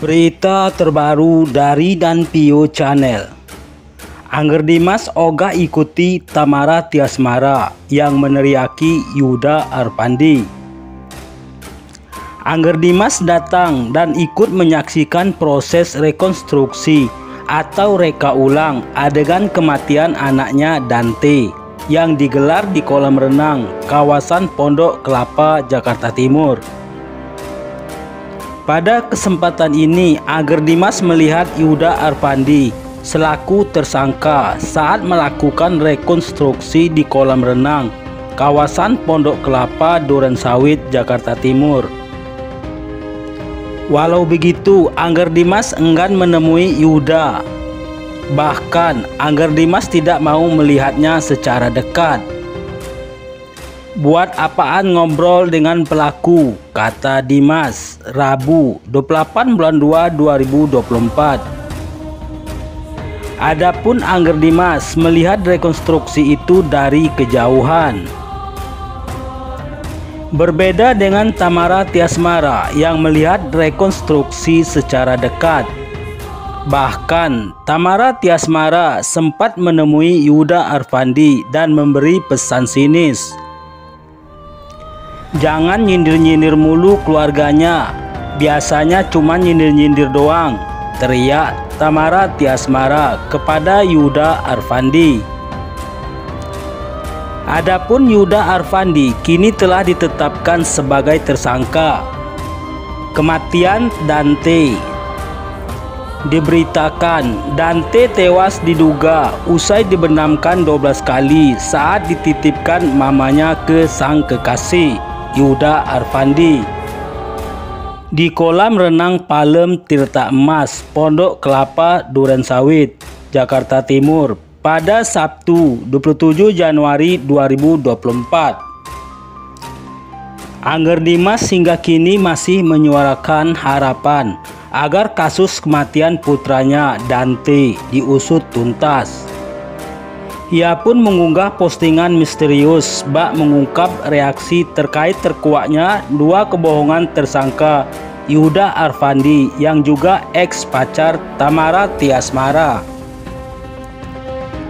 Berita terbaru dari Danpio Channel. Angger Dimas ogah ikuti Tamara Tiasmara yang meneriaki Yuda Arpandi. Angger Dimas datang dan ikut menyaksikan proses rekonstruksi atau reka ulang adegan kematian anaknya Dante yang digelar di kolam renang kawasan Pondok Kelapa, Jakarta Timur. Pada kesempatan ini, Angger Dimas melihat Yuda Arpandi selaku tersangka saat melakukan rekonstruksi di kolam renang kawasan Pondok Kelapa, Durensawit, Jakarta Timur. Walau begitu, Angger Dimas enggan menemui Yuda. Bahkan, Angger Dimas tidak mau melihatnya secara dekat. "Buat apaan ngobrol dengan pelaku," kata Dimas Rabu 28 bulan 2 2024. Adapun Angger Dimas melihat rekonstruksi itu dari kejauhan. Berbeda dengan Tamara Tiasmara yang melihat rekonstruksi secara dekat. Bahkan Tamara Tiasmara sempat menemui Yuda Arpandi dan memberi pesan sinis. "Jangan nyindir-nyindir mulu keluarganya, biasanya cuma nyindir-nyindir doang," teriak Tamara Tiasmara kepada Yuda Arpandi. Adapun Yuda Arpandi kini telah ditetapkan sebagai tersangka. Kematian Dante. Diberitakan Dante tewas diduga usai dibenamkan 12 kali saat dititipkan mamanya ke sang kekasih Yuda Arpandi di kolam renang Palem Tirta Emas, Pondok Kelapa, Durensawit, Jakarta Timur pada Sabtu 27 Januari 2024. Angger Dimas hingga kini masih menyuarakan harapan agar kasus kematian putranya Dante diusut tuntas. Ia pun mengunggah postingan misterius bak mengungkap reaksi terkait terkuaknya dua kebohongan tersangka Yuda Arpandi yang juga ex pacar Tamara Tiasmara.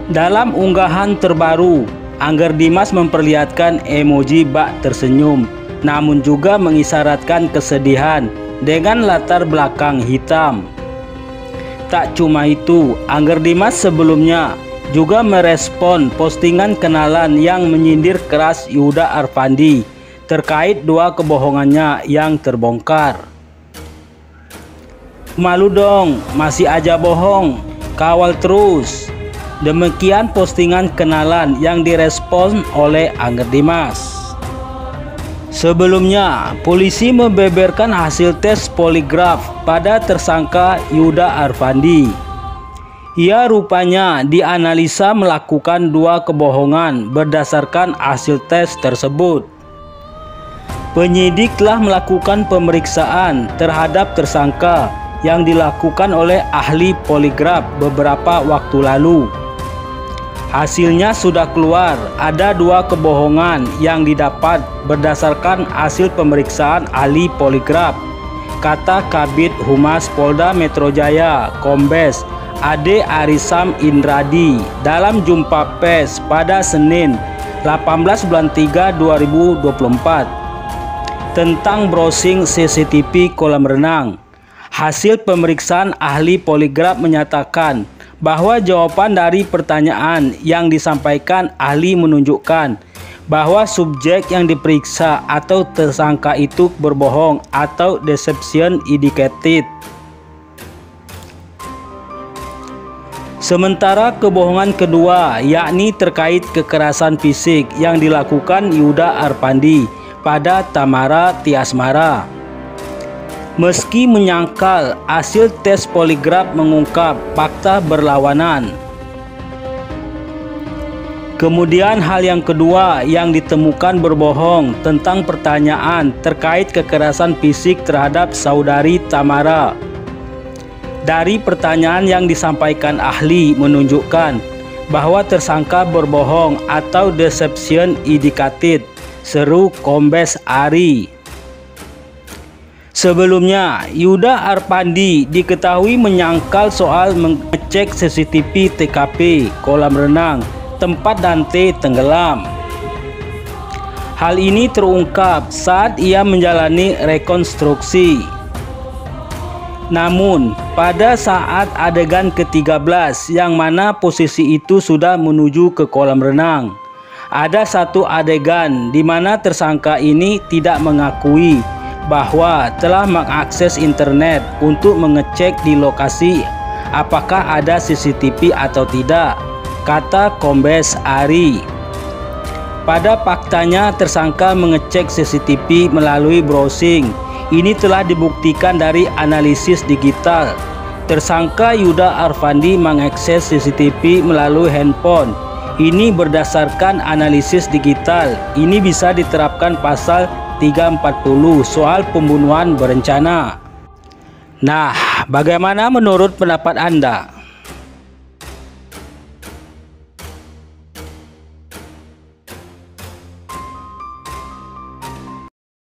Dalam unggahan terbaru, Angger Dimas memperlihatkan emoji bak tersenyum, namun juga mengisyaratkan kesedihan dengan latar belakang hitam. Tak cuma itu, Angger Dimas sebelumnya juga merespon postingan kenalan yang menyindir keras Yuda Arpandi terkait dua kebohongannya yang terbongkar. "Malu dong, masih aja bohong, kawal terus." Demikian postingan kenalan yang direspon oleh Angger Dimas. Sebelumnya, polisi membeberkan hasil tes poligraf pada tersangka Yuda Arpandi. Ia rupanya dianalisa melakukan dua kebohongan berdasarkan hasil tes tersebut. Penyidik telah melakukan pemeriksaan terhadap tersangka yang dilakukan oleh ahli poligraf beberapa waktu lalu. Hasilnya sudah keluar, ada dua kebohongan yang didapat berdasarkan hasil pemeriksaan ahli poligraf, kata Kabid Humas Polda Metro Jaya Kombes Ade Arisam Indradi dalam jumpa pers pada Senin 18 bulan 3 2024 tentang browsing CCTV kolam renang. Hasil pemeriksaan ahli poligraf menyatakan bahwa jawaban dari pertanyaan yang disampaikan ahli menunjukkan bahwa subjek yang diperiksa atau tersangka itu berbohong atau deception indicated. Sementara kebohongan kedua yakni terkait kekerasan fisik yang dilakukan Yuda Arpandi pada Tamara Tiasmara. Meski menyangkal, hasil tes poligraf mengungkap fakta berlawanan. Kemudian hal yang kedua yang ditemukan berbohong tentang pertanyaan terkait kekerasan fisik terhadap saudari Tamara. Dari pertanyaan yang disampaikan ahli menunjukkan bahwa tersangka berbohong atau deception indicated, seru Kombes Ari. Sebelumnya, Yuda Arpandi diketahui menyangkal soal mengecek CCTV TKP kolam renang tempat Dante tenggelam. Hal ini terungkap saat ia menjalani rekonstruksi. Namun, pada saat adegan ke-13 yang mana posisi itu sudah menuju ke kolam renang, ada satu adegan di mana tersangka ini tidak mengakui bahwa telah mengakses internet untuk mengecek di lokasi apakah ada CCTV atau tidak, kata Kombes Ari. Pada faktanya tersangka mengecek CCTV melalui browsing. Ini telah dibuktikan dari analisis digital. Tersangka Yuda Arpandi mengakses CCTV melalui handphone. Ini berdasarkan analisis digital. Ini bisa diterapkan pasal 340 soal pembunuhan berencana. Nah, bagaimana menurut pendapat Anda?